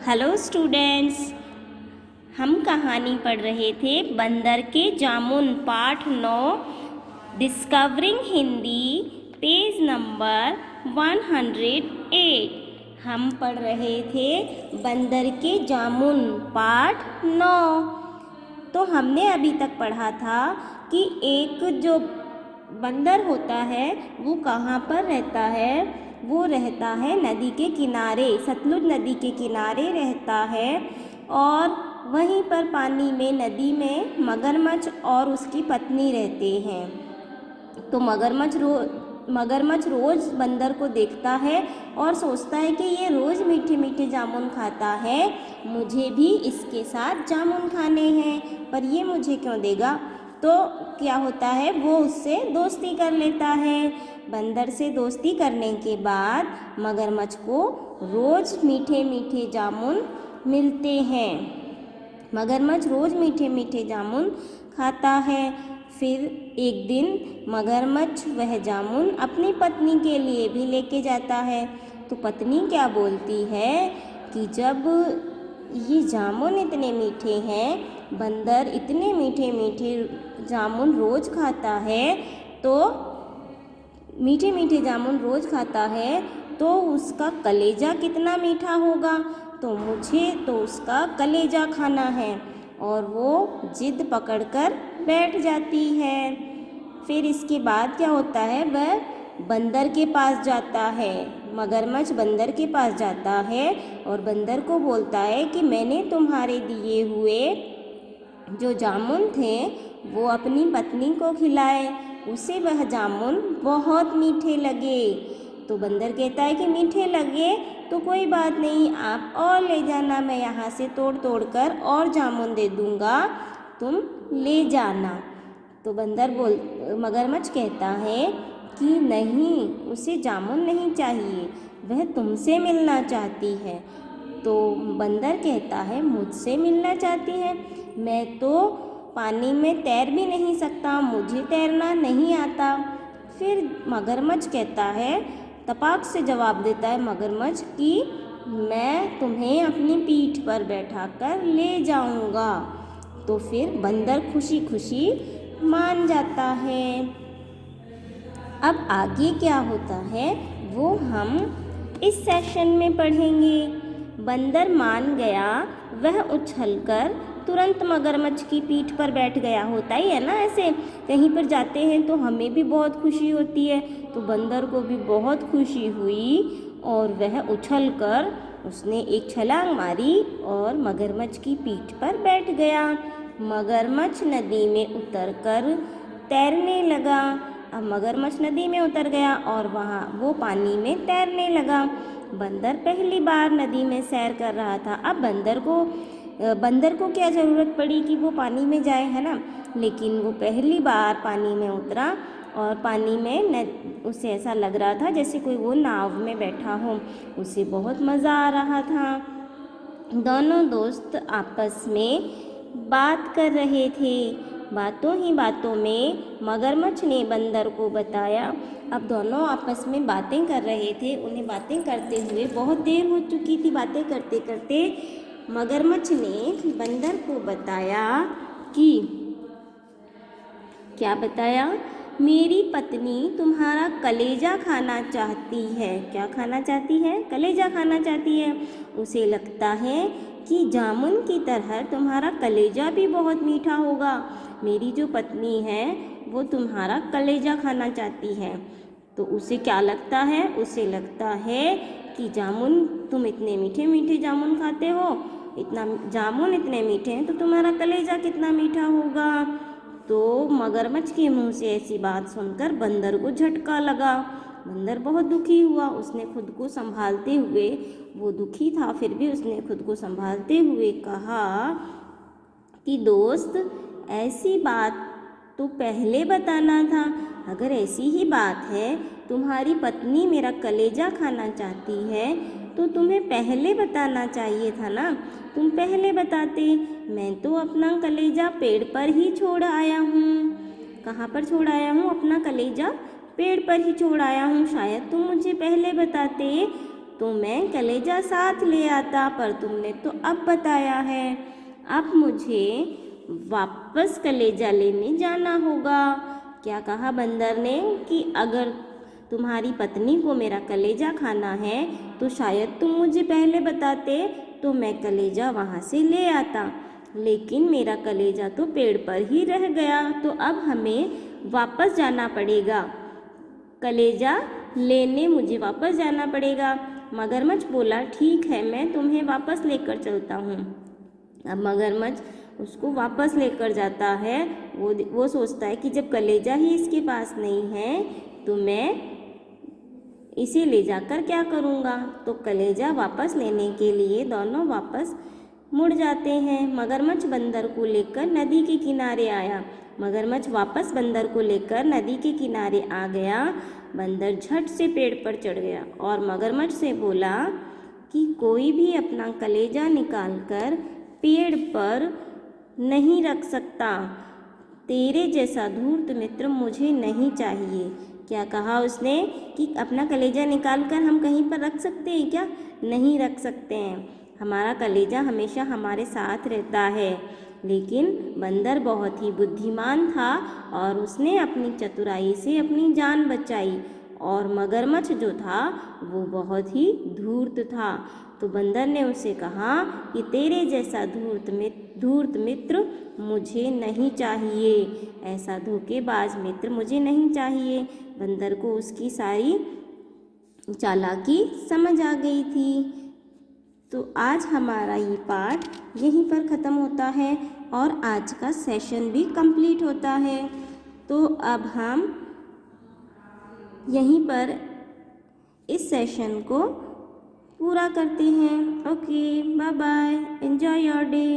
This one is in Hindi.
हेलो स्टूडेंट्स, हम कहानी पढ़ रहे थे बंदर के जामुन पाठ 9 डिस्कवरिंग हिंदी पेज नंबर 108। हम पढ़ रहे थे बंदर के जामुन पाठ 9। तो हमने अभी तक पढ़ा था कि एक जो बंदर होता है वो कहाँ पर रहता है। वो रहता है नदी के किनारे, सतलुज नदी के किनारे रहता है। और वहीं पर पानी में, नदी में मगरमच्छ और उसकी पत्नी रहते हैं। तो मगरमच्छ रोज़ बंदर को देखता है और सोचता है कि ये रोज़ मीठे मीठे जामुन खाता है, मुझे भी इसके साथ जामुन खाने हैं, पर ये मुझे क्यों देगा। तो क्या होता है, वो उससे दोस्ती कर लेता है। बंदर से दोस्ती करने के बाद मगरमच्छ को रोज़ मीठे मीठे जामुन मिलते हैं। मगरमच्छ रोज़ मीठे मीठे जामुन खाता है। फिर एक दिन मगरमच्छ वह जामुन अपनी पत्नी के लिए भी लेके जाता है। तो पत्नी क्या बोलती है कि जब ये जामुन इतने मीठे हैं, बंदर इतने मीठे मीठे जामुन रोज़ खाता है, तो मीठे मीठे जामुन रोज़ खाता है तो उसका कलेजा कितना मीठा होगा, तो मुझे तो उसका कलेजा खाना है। और वो जिद पकड़कर बैठ जाती है। फिर इसके बाद क्या होता है, वह बंदर के पास जाता है। मगरमच्छ बंदर के पास जाता है और बंदर को बोलता है कि मैंने तुम्हारे दिए हुए जो जामुन थे वो अपनी पत्नी को खिलाए, उसे वह जामुन बहुत मीठे लगे। तो बंदर कहता है कि मीठे लगे तो कोई बात नहीं, आप और ले जाना, मैं यहाँ से तोड़ तोड़ कर और जामुन दे दूँगा, तुम ले जाना। तो मगरमच्छ कहता है कि नहीं, उसे जामुन नहीं चाहिए, वह तुमसे मिलना चाहती है। तो बंदर कहता है मुझसे मिलना चाहती है, मैं तो पानी में तैर भी नहीं सकता, मुझे तैरना नहीं आता। फिर मगरमच्छ कहता है, तपाक से जवाब देता है मगरमच्छ कि मैं तुम्हें अपनी पीठ पर बैठाकर ले जाऊंगा। तो फिर बंदर खुशी खुशी मान जाता है। अब आगे क्या होता है वो हम इस सेशन में पढ़ेंगे। बंदर मान गया, वह उछलकर तुरंत मगरमच्छ की पीठ पर बैठ गया। होता ही है ना, ऐसे कहीं पर जाते हैं तो हमें भी बहुत खुशी होती है। तो बंदर को भी बहुत खुशी हुई और वह उछलकर उसने एक छलांग मारी और मगरमच्छ की पीठ पर बैठ गया। मगरमच्छ नदी में उतरकर तैरने लगा। अब मगरमच्छ नदी में उतर गया और वहाँ वो पानी में तैरने लगा। बंदर पहली बार नदी में सैर कर रहा था। अब बंदर को क्या ज़रूरत पड़ी कि वो पानी में जाए, है ना। लेकिन वो पहली बार पानी में उतरा और पानी में उसे ऐसा लग रहा था जैसे कोई वो नाव में बैठा हो। उसे बहुत मज़ा आ रहा था। दोनों दोस्त आपस में बात कर रहे थे। बातों ही बातों में मगरमच्छ ने बंदर को बताया। अब दोनों आपस में बातें कर रहे थे। उन्हें बातें करते हुए बहुत देर हो चुकी थी। बातें करते करते मगरमच्छ ने बंदर को बताया कि क्या बताया, मेरी पत्नी तुम्हारा कलेजा खाना चाहती है। क्या खाना चाहती है? कलेजा खाना चाहती है। उसे लगता है कि जामुन की तरह तुम्हारा कलेजा भी बहुत मीठा होगा। मेरी जो पत्नी है वो तुम्हारा कलेजा खाना चाहती है। तो उसे क्या लगता है? उसे लगता है कि जामुन, तुम इतने मीठे मीठे जामुन खाते हो, जामुन इतने मीठे हैं तो तुम्हारा कलेजा कितना मीठा होगा। तो मगरमच्छ के मुंह से ऐसी बात सुनकर बंदर को झटका लगा। बंदर बहुत दुखी हुआ। उसने खुद को संभालते हुए, वो दुखी था फिर भी उसने खुद को संभालते हुए कहा कि दोस्त, ऐसी बात तो पहले बताना था। अगर ऐसी ही बात है, तुम्हारी पत्नी मेरा कलेजा खाना चाहती है, तो तुम्हें पहले बताना चाहिए था ना। तुम पहले बताते। मैं तो अपना कलेजा पेड़ पर ही छोड़ आया हूँ। कहाँ पर छोड़ आया हूँ? अपना कलेजा पेड़ पर ही छोड़ आया हूँ। शायद तुम मुझे पहले बताते तो मैं कलेजा साथ ले आता, पर तुमने तो अब बताया है। अब मुझे वापस कलेजा लेने जाना होगा। क्या कहा बंदर ने कि अगर तुम्हारी पत्नी को मेरा कलेजा खाना है तो शायद तुम मुझे पहले बताते तो मैं कलेजा वहाँ से ले आता, लेकिन मेरा कलेजा तो पेड़ पर ही रह गया, तो अब हमें वापस जाना पड़ेगा, कलेजा लेने मुझे वापस जाना पड़ेगा। मगरमच्छ बोला ठीक है, मैं तुम्हें वापस लेकर चलता हूँ। अब मगरमच्छ उसको वापस लेकर जाता है। वो सोचता है कि जब कलेजा ही इसके पास नहीं है तो मैं इसे ले जाकर क्या करूँगा। तो कलेजा वापस लेने के लिए दोनों वापस मुड़ जाते हैं। मगरमच्छ बंदर को लेकर नदी के किनारे आया। मगरमच्छ वापस बंदर को लेकर नदी के किनारे आ गया। बंदर झट से पेड़ पर चढ़ गया और मगरमच्छ से बोला कि कोई भी अपना कलेजा निकालकर पेड़ पर नहीं रख सकता, तेरे जैसा धूर्त मित्र मुझे नहीं चाहिए। क्या कहा उसने कि अपना कलेजा निकाल कर हम कहीं पर रख सकते हैं क्या? नहीं रख सकते हैं, हमारा कलेजा हमेशा हमारे साथ रहता है। लेकिन बंदर बहुत ही बुद्धिमान था और उसने अपनी चतुराई से अपनी जान बचाई, और मगरमच्छ जो था वो बहुत ही धूर्त था। तो बंदर ने उसे कहा कि तेरे जैसा धूर्त मित्र मुझे नहीं चाहिए, ऐसा धोखेबाज मित्र मुझे नहीं चाहिए। बंदर को उसकी सारी चालाकी समझ आ गई थी। तो आज हमारा ये पाठ यहीं पर ख़त्म होता है और आज का सेशन भी कंप्लीट होता है। तो अब हम यहीं पर इस सेशन को पूरा करते हैं। Okay, bye bye, enjoy your day.